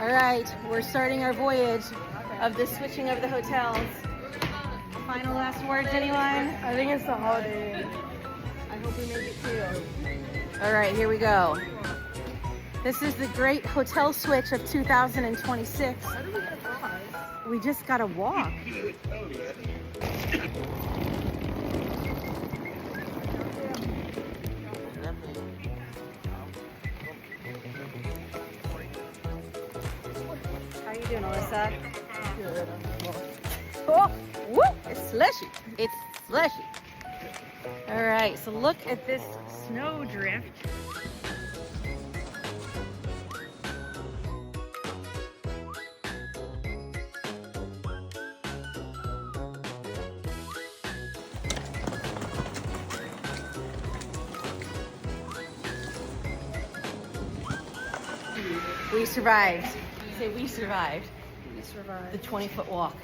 All right, we're starting our voyage of the switching of the hotels. Final last words, anyone? I think it's the holiday. I hope we make it too. All right, here we go. This is the great hotel switch of 2026. How do we get across? We just gotta walk. How you doing, Alyssa? Oh, woo! It's slushy. It's slushy. All right, so look at this snow drift. We survived. Say we survived. We survived. The 20-foot walk.